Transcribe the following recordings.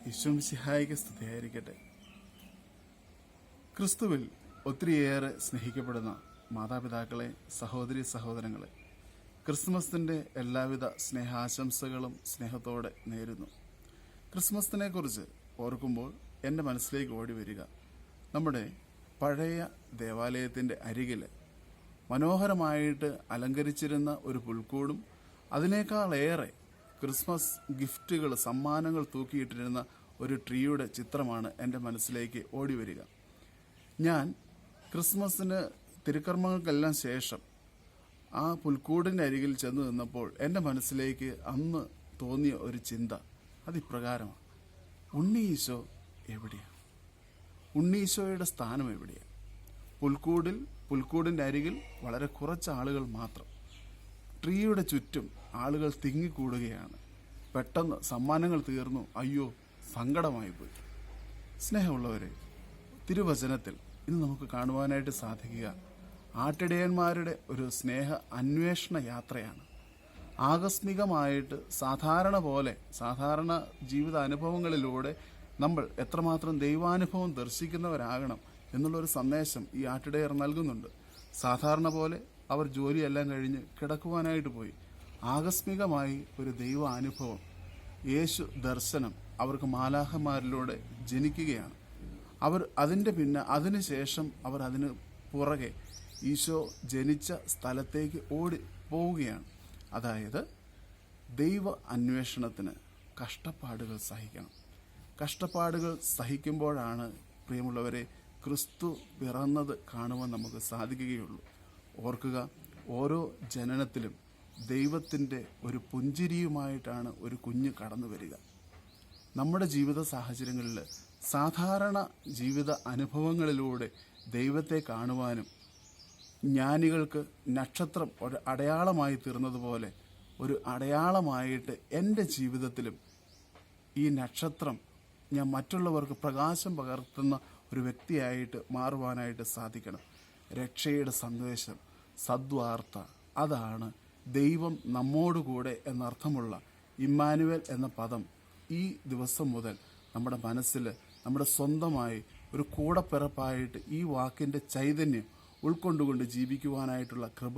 ഈശോമിശിഹായിക്ക് സ്തുതിയായിരിക്കട്ടെ. ക്രിസ്തുവിൽ ഒത്തിരിയേറെ സ്നേഹിക്കപ്പെടുന്ന മാതാപിതാക്കളെ, സഹോദരി സഹോദരങ്ങളെ, ക്രിസ്മസിൻ്റെ എല്ലാവിധ സ്നേഹാശംസകളും സ്നേഹത്തോടെ നേരുന്നു. ക്രിസ്മസിനെ കുറിച്ച് ഓർക്കുമ്പോൾ എൻ്റെ മനസ്സിലേക്ക് ഓടി വരിക നമ്മുടെ പഴയ ദേവാലയത്തിൻ്റെ അരികിൽ മനോഹരമായിട്ട് അലങ്കരിച്ചിരുന്ന ഒരു പുൽക്കൂടും അതിനേക്കാളേറെ ക്രിസ്മസ് ഗിഫ്റ്റുകൾ, സമ്മാനങ്ങൾ തൂക്കിയിട്ടിരുന്ന ഒരു ട്രീയുടെ ചിത്രമാണ് എൻ്റെ മനസ്സിലേക്ക് ഓടി വരിക. ഞാൻ ക്രിസ്മസിന് തിരുക്കർമ്മങ്ങൾക്കെല്ലാം ശേഷം ആ പുൽക്കൂടിൻ്റെ അരികിൽ ചെന്ന് നിന്നപ്പോൾ എൻ്റെ മനസ്സിലേക്ക് അന്ന് തോന്നിയ ഒരു ചിന്ത അതിപ്രകാരമാണ്: ഉണ്ണീശോ എവിടെയാണ്? ഉണ്ണീശോയുടെ സ്ഥാനം എവിടെയാണ്? പുൽക്കൂടിൻ്റെ അരികിൽ വളരെ കുറച്ച് ആളുകൾ മാത്രം. ട്രീയുടെ ചുറ്റും ആളുകൾ തിങ്ങിക്കൂടുകയാണ്. പെട്ടെന്ന് സമ്മാനങ്ങൾ തീർന്നു. അയ്യോ, സങ്കടമായി പോയി. സ്നേഹമുള്ളവരെ, തിരുവചനത്തിൽ ഇന്ന് നമുക്ക് കാണുവാനായിട്ട് സാധിക്കുക ആട്ടിടയന്മാരുടെ ഒരു സ്നേഹ അന്വേഷണ യാത്രയാണ്. ആകസ്മികമായിട്ട് സാധാരണ ജീവിത അനുഭവങ്ങളിലൂടെ നമ്മൾ എത്രമാത്രം ദൈവാനുഭവം ദർശിക്കുന്നവരാകണം എന്നുള്ളൊരു സന്ദേശം ഈ ആട്ടിടയർ നൽകുന്നുണ്ട്. സാധാരണ പോലെ അവർ ജോലിയെല്ലാം കഴിഞ്ഞ് കിടക്കുവാനായിട്ട് പോയി. ആകസ്മികമായി ഒരു ദൈവ അനുഭവം, യേശു ദർശനം അവർക്ക് മാലാഖമാരിലൂടെ ജനിക്കുകയാണ്. അവർ അതിനുശേഷം അവർ അതിന് പുറകെ ഈശോ ജനിച്ച സ്ഥലത്തേക്ക് ഓടി പോവുകയാണ്. അതായത് ദൈവ അന്വേഷണത്തിന് കഷ്ടപ്പാടുകൾ സഹിക്കണം. കഷ്ടപ്പാടുകൾ സഹിക്കുമ്പോഴാണ് പ്രിയമുള്ളവരെ ക്രിസ്തു പിറന്നത് കാണുവാൻ നമുക്ക് സാധിക്കുകയുള്ളൂ. ഓർക്കുക, ഓരോ ജനനത്തിലും ദൈവത്തിൻ്റെ ഒരു പുഞ്ചിരിയുമായിട്ടാണ് ഒരു കുഞ്ഞ് കടന്നു വരിക. നമ്മുടെ ജീവിത സാഹചര്യങ്ങളിൽ സാധാരണ ജീവിത അനുഭവങ്ങളിലൂടെ ദൈവത്തെ കാണുവാനും, ജ്ഞാനികൾക്ക് നക്ഷത്രം ഒരു അടയാളമായി തീർന്നതുപോലെ ഒരു അടയാളമായിട്ട് എൻ്റെ ജീവിതത്തിലും ഈ നക്ഷത്രം ഞാൻ മറ്റുള്ളവർക്ക് പ്രകാശം പകർത്തുന്ന ഒരു വ്യക്തിയായിട്ട് മാറുവാനായിട്ട് സാധിക്കണം. രക്ഷയുടെ സന്ദേശം, സദ്വാർത്ത, അതാണ് ദൈവം നമ്മോടുകൂടെ എന്നർത്ഥമുള്ള ഇമ്മാനുവേൽ എന്ന പദം ഈ ദിവസം മുതൽ നമ്മുടെ മനസ്സിൽ നമ്മുടെ സ്വന്തമായി ഒരു കൂടപ്പിറപ്പായിട്ട് ഈ വാക്കിൻ്റെ ചൈതന്യം ഉൾക്കൊണ്ടുകൊണ്ട് ജീവിക്കുവാനായിട്ടുള്ള കൃപ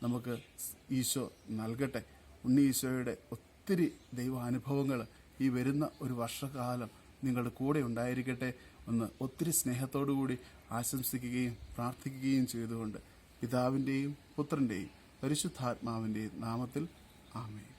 നമുക്ക് ഈശോ നൽകട്ടെ. ഉണ്ണീശോയുടെ ഒത്തിരി ദൈവാനുഭവങ്ങൾ ഈ വരുന്ന ഒരു വർഷകാലം നിങ്ങളുടെ കൂടെ ഉണ്ടായിരിക്കട്ടെ എന്ന് ഒത്തിരി സ്നേഹത്തോടുകൂടി ആശംസിക്കുകയും പ്രാർത്ഥിക്കുകയും ചെയ്തുകൊണ്ട് പിതാവിൻ്റെയും പുത്രൻ്റെയും പരിശുദ്ധാത്മാവിൻ്റെയും നാമത്തിൽ ആമേൻ.